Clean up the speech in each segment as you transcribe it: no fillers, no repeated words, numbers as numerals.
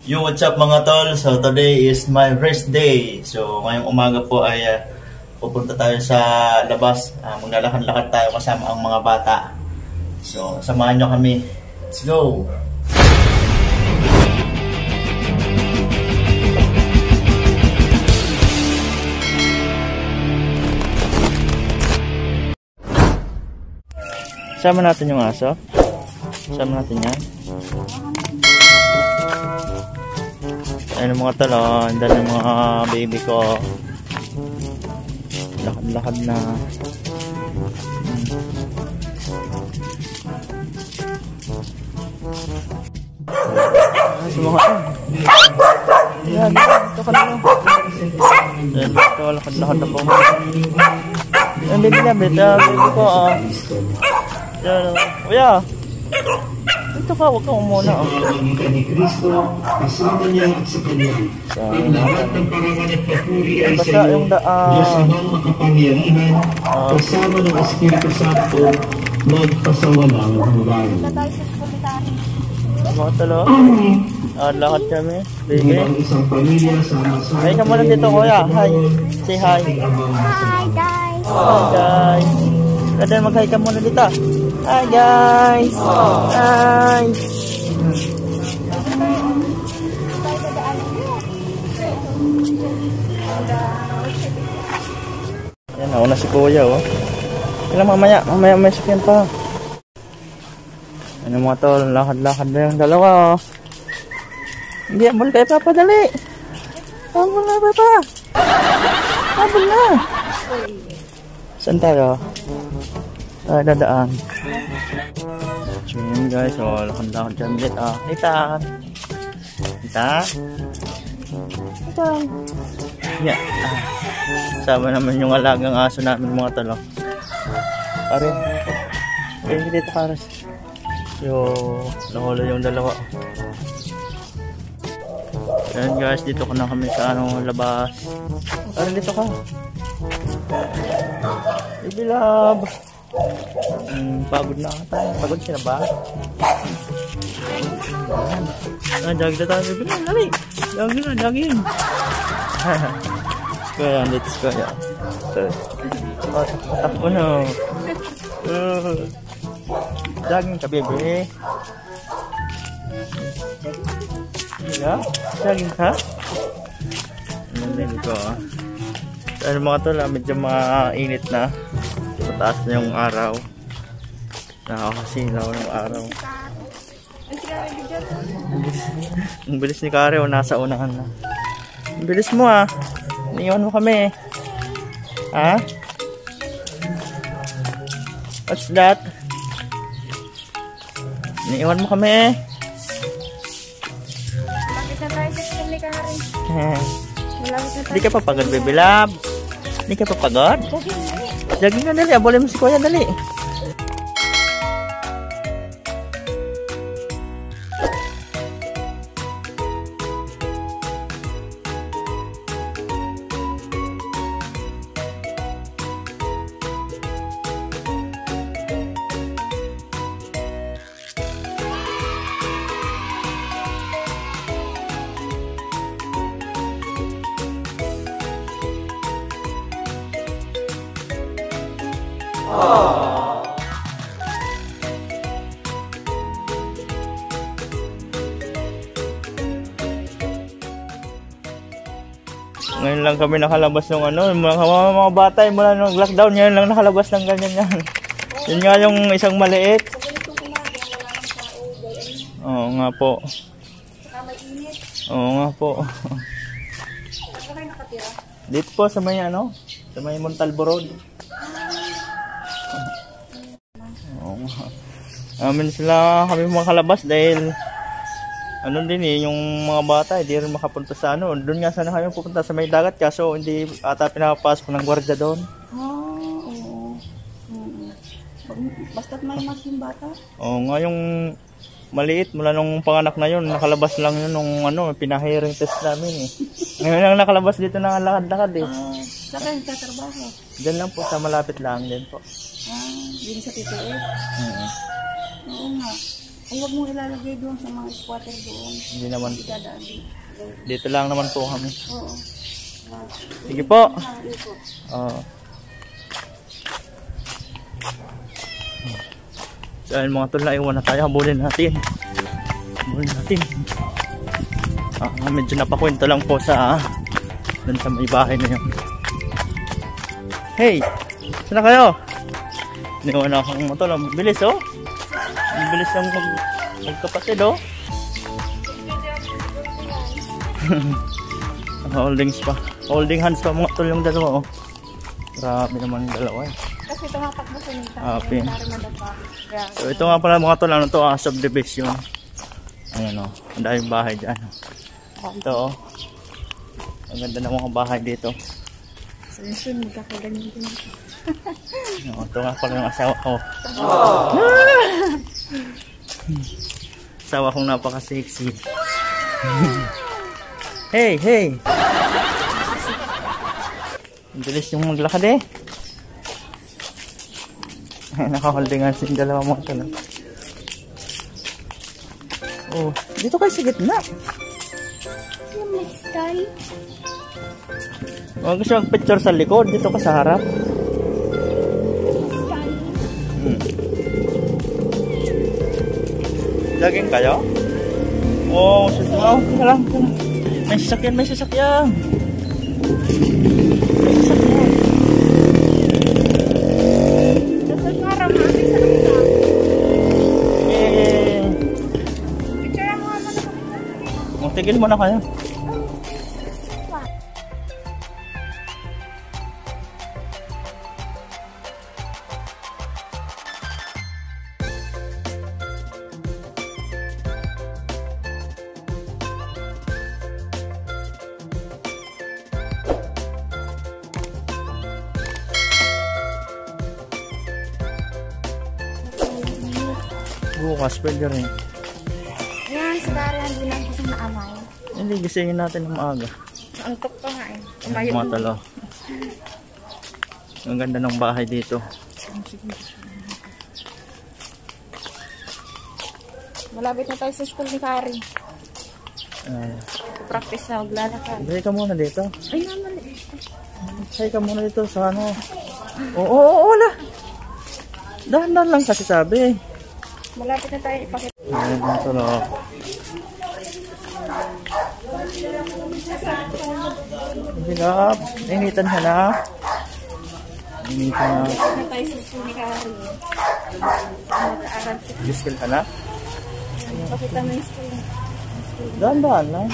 Yo, what's up mga tol? So today is my rest day. So ngayong umaga po ay pupunta tayo sa labas. Maglalakad-lakad tayo kasama ang mga bata. So samahan nyo kami. Let's go! Sama natin yung aso. Sama natin yan. Ayun mga talon, dahil yung mga baby ko lakad-lakad na. Sumahan. Yan, ito ka na. Yan, ito, lakad-lakad na po. Yan, baby na, baby ko. Yan, kuya. Ito ka, huwag kang umuna. Basta yung daan. Kasama ng Espiritu Santo, magpasawalang hanggan. Mga talo. Lahat kami. Bilang isang pamilya sama-sama. Hi ka muna dito, kuya. Hi. Say hi. Hi, guys. Hi, guys. Kada mag-hi ka muna dito. Hi guys! Hi! Ayan, nauna si kuya, oh. Kailan mamaya may sakyan pa. Ano mga tol, lakad-lakad na yung dalawa, oh. Hindi, abol kayo papadali. Abol na, papa. Abol na. Saan tayo? Dadaan. So yun guys, so lakad-lakad dyan ulit. Kita. Yeah. Sama naman yung alagang aso namin mga talo. Pare. Ayun dito karas. So nahula yung dalawa. Ayan guys, dito ko na kami sa labas. Pare dito ka. Baby love. Pagod na tayo. Pagod siya na ba? Jogging na tayo. Dali. Jogging na, jogging. Square, let's square. Takbo na. Jogging ka, baby. Yeah? Jogging ka? Ano ko? Ano mga tol, medyo mainit na. Mataas na yung araw. Nakakasilaw ng araw. Ang bilis ni Kare, nasa unahan na. Ang bilis mo Iniwan mo kami. Ha? What's that? Iniwan mo kami. Bakit na tayo sa school ni Kare? Hindi ka pa pagod, baby love? Hindi ka pa pagod? Jogging na dali, abulin mo si kuya dali. Ngayon lang kami nakalabas ng mga bata mula nung lockdown, ngayon lang nakalabas ng ganyan yan. Yun nga yung isang maliit. Oo nga po. Oo nga po. Dito po sa may sa may Montalvo Road. Oo nga. Amin sila kami makalabas dahil din yung mga bata hindi rin makapunta sa doon nga sana kami pupunta sa may dagat kaso hindi ata pinapasok ng gwardiya doon. Oo. Basta't may mas yung bata. Oo nga, yung maliit mula nung panganak na yun, nakalabas lang yun nung pinahiring test namin Ngayon lang nakalabas dito na lakad-lakad Saan kayo nagtatrabaho? Diyan lang po, sa malapit lang din po. Yun sa TTF? Oo nga. Ay, huwag mong ilalagay doon sa mga squatter doon. Hindi naman. Dadaan dito. Dito lang naman po kami. Oo. Sige po. Ikot. Oo. So ayun mga tol, naiwan na tayo. Habulin natin. Habulin natin. Medyo napakwento lang po sa dun sa may bahay na yun. Hey! Saan na kayo? Iniwan na akong mga tol. Ang bilis oh. Ang bilis ng magkapatid oh. Holdings pa. Holding hands pa mga tol yung dalawa oh. Grabe naman yung dalawa eh. Kasi tumatakbo sa nita. Okay. So ito nga pala mga tol, ano to, subdivision. Ayan o, ang daming bahay dyan. Ito o, ang ganda ng mga bahay dito. So yun, magkakaganyan din. Ito nga pala yung asawa ko. Asawa kong napaka-sexy. Hey, hey! Ang bilis yung maglakad eh. Nakaholdingan siya yung dalawa mga tol. Oh, dito kayo sa gitna. Yung may sky. Huwag gusto mag-picture sa likod. Dito ka sa harap. Sky. Laging kayo? Oh, teka lang. May sasakyan, may sasakyan. May sasakyan. Nasa parang natin sa lukta. Picture mo naman ako. Tigil mo na kayo. Bukas, pwede rin. Ayan, si Karen, hindi na gising na amay. Hindi, gisingin natin ng maaga. Antok pa nga eh. Umayo. Mga talo. Ang ganda ng bahay dito. Malapit na tayo sa school ni Karen. Practice na, maglalakad. Balik ka muna dito. Ay naman eh. Say ka muna dito sa ano. Oo, wala. Dahan-dahan lang kasi sabi. Malapit na tayo ipakita. Ayan, mga talo. Hilap. Initan ka na. Initan na. Malapit na tayo sa school ni Karen. Mag-aaral siya. Skill ka na. Pakita mo yung school. Dahan-dahan lang.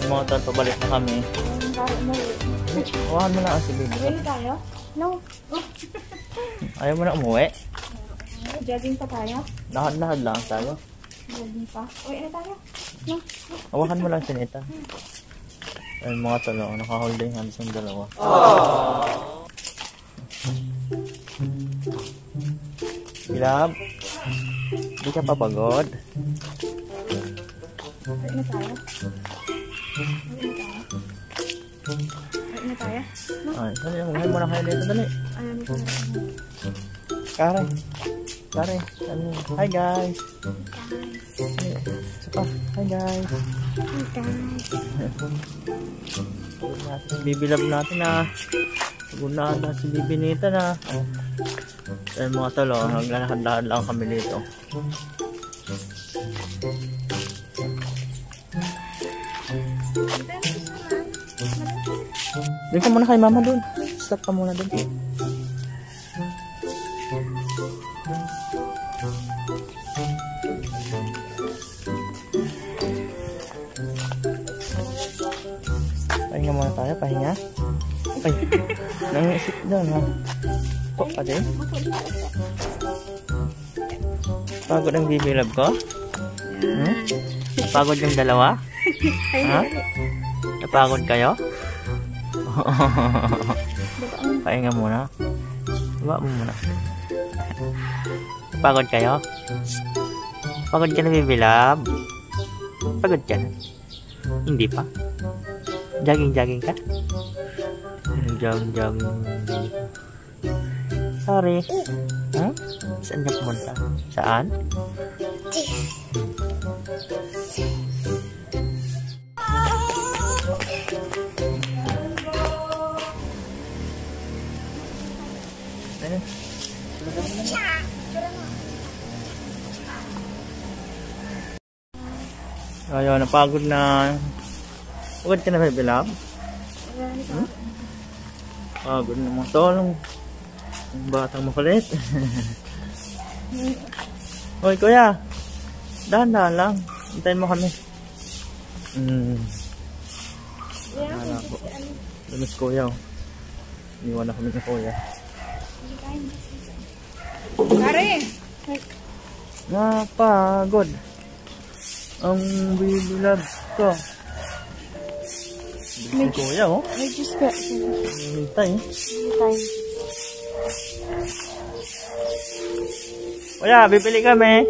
Mga tol, pabalik na kami. Huwakan mo na kasi baby. Ready tayo? No. Ayaw mo na umuwi? Jogging pa tayo? Lahad-lahad lang tayo. Jogging pa? Uy, ano tayo? No. Hawakan mo lang sinita. Ayun mga tol, naka-holding hands yung dalawa. Bilab, di ka papagod? Uy na tayo? Uy na tayo? No. Ay, dali, umuhay mo na kayo dito, dali. Ayaw mo tayo. Karen. Karen. Hi guys. Isa pa. Hi guys. Hi guys. Si Bibi Love natin na. Sagunahan na si Bibi Nita na. Ayun mga talo, naglalakad-lakad lang kami dito. Doon ka muna kay mama doon. Stop ka muna doon. Pahinga muna tayo, pahinga. Ay, nangisip doon ha. Po ka din. Pagod ang bibilab ko? Hmm? Pagod yung dalawa? Ha? Napagod kayo? Pahinga muna. Baba mo muna. Pagod kayo? Pagod ka na bibilab? Pagod ka na? Hindi pa? Jogging ka? Jogging. Sorry. Huh? Saan ka pumunta? Saan? Ayun, napagod na. Pagod ka na ba, Bilab? Hmm? Pagod na mga tolong. Ang batang makulit. Hoy, kuya. Dahan-dahan lang. Hintayin mo kami. Hala po. Lumis kuya. Iniwan na kami ng kuya. Kare! Napagod ang bibilab ko. Bilis ko kuya, oh. May juice ka. Hintay. Hintay. Kuya, bibili kami.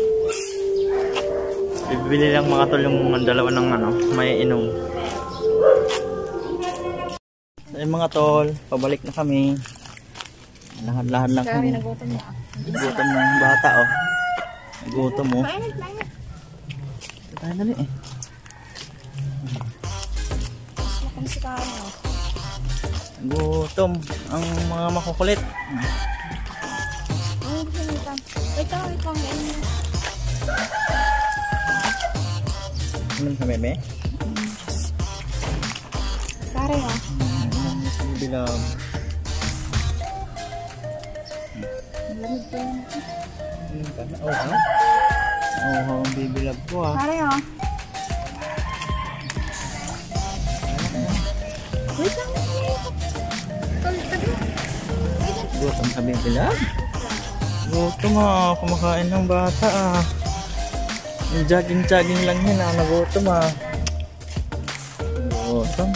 Bibili lang mga tol yung dalawa ng ano, may inom. So yung mga tol, pabalik na kami. Lahat lang kami. Nagutom na. Gutom ng bata, oh. Gutom, oh. Mainit. Tayo dali, eh. Ang sikano. Gutom ang mga makukulit. Ang hinitan. Wait lang. Ano ka, bebe? Kare, ha? Bilang. Lamig pa yun. Oh, ha? Oh, ang bibilab ko, ha? Kare, ha? Wait lang. Gutom ka, bibilab? Gutom, ah. Kumakain ng bata, ah. Yung jogging lang yan, ah. Nagutom, ah. Gutom.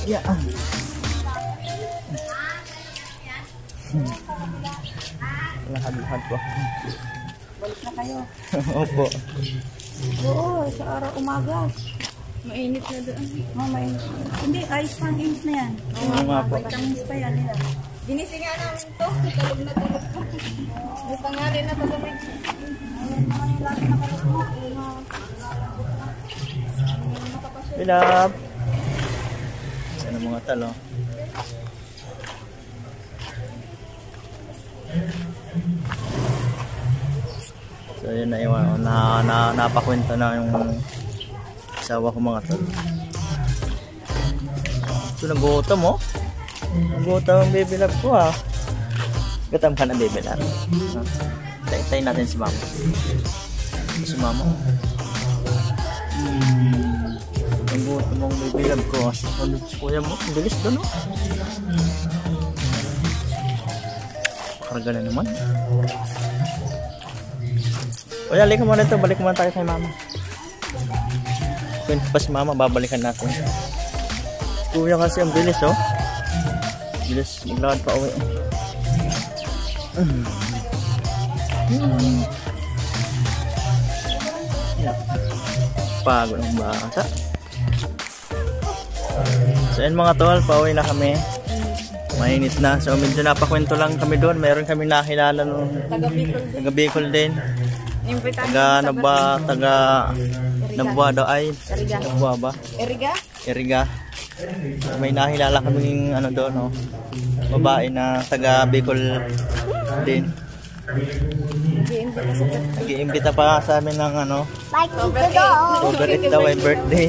Yeah, ah. Lahat po. Balik na kayo. Opo. Oo, sa araw umaga. Mainit na doon. Oh, mainit. Hindi, ayos pa ang init na yan. Oo nga po. Vitamins pa yan. Ginising nga namin to. Tulog na tulog pa. May pangalan na tulog. Bilab. Ano mga talo? So yun na iwan. Napakwento na yung asawa ko mga talo. So nagutom, oh. Nagutom ang baby love ko, ah. Gutom ka na, baby love. Tayo natin si mama. Si mama. Nagutom ang baby love ko. Ano si kuya mo? Ang bilis doon, oh. Karga na naman. O yan, halika muna ito. Balik muna tayo kay mama. Kung pa si mama, babalikan natin. Kuya kasi ang bilis, oh. Bilis, maglakad pa uwi. Pagod ang bata. So yun mga tol, pauwi na kami. Mainit na. So medyo napakwento lang kami doon. Meron kami nakilala nung taga Bicol din. Taga Nabwa daw ay. Nabwa ba? Eriga. May nakilala kaming ano doon, no? Babae na taga Bicol din. Nag-iimbita pa sa amin ng ano, Like Tito Dog. October 8 daw ay birthday.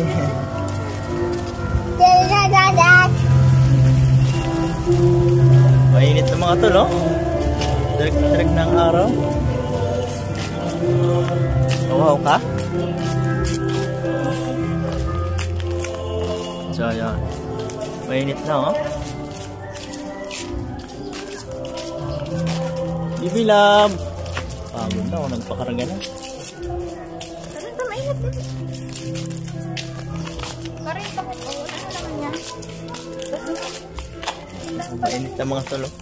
Mainit na mga tol, oh. Direk-direk ng araw. Wow ka? So, ayan. Mainit na, oh. Bibilab! Pagod na, oh. Nagpakarga na. Parang ito mainit din. Parang bakit? Oo, ano naman yan? Mainit na mga tol, oh.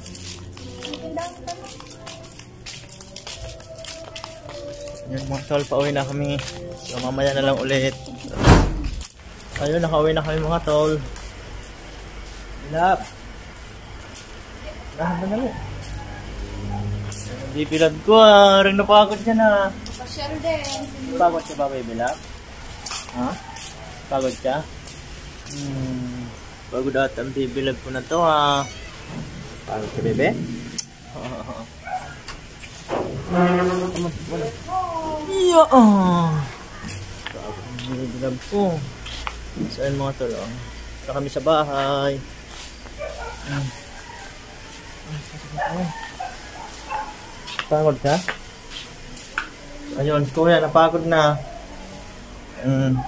Yan mga tol, pauwi na kami. So mamaya na lang ulit. Ayun, nakauwi na kami mga tol. Bilap. Lahat na namin. Hindi pilad ko ah. Rin napagod siya na. Pasyal din. Pagod siya ba, Bilap? Ha? Pagod siya? Pagod at ang bibilad ko na to ha. Pagod siya, bebe? Iya Bilab ko. Saan mga tol? Saka kami sa bahay. Pagod ka? Ayun, kuya, napagod na.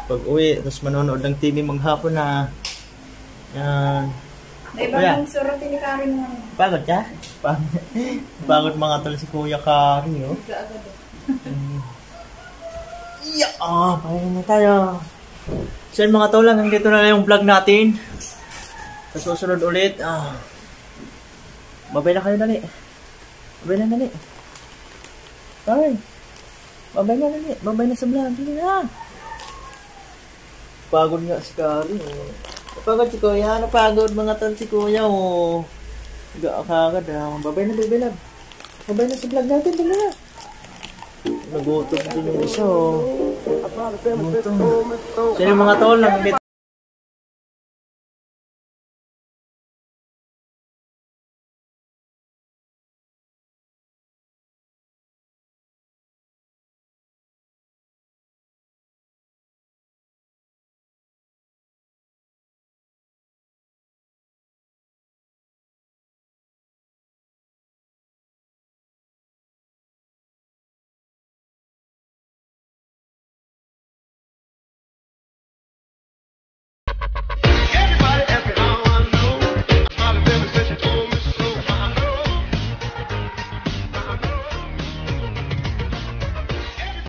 Pag uwi, tapos manonood ng TV maghapon na. Yan. Iba Kuya, yung surati ni Karen mo. pagod ka? Pagod mga tol si Kuya Kari, oh. Pahinga na tayo. So yun mga tol, hanggang dito na yung vlog natin. Sa susunod ulit, babay na kayo dali. Babay na dali. Bye. Babay na dali. Babay na sa vlog. Dali na. Pagod nga si Kari, oh. Napagod si Kuya. Napagod mga tol si Kuya, oh. Kagad, babay na, babay na. Babay na sa vlog natin. Dali na. Nagutom din yung isa, oh. Gutom. So yung mga tol,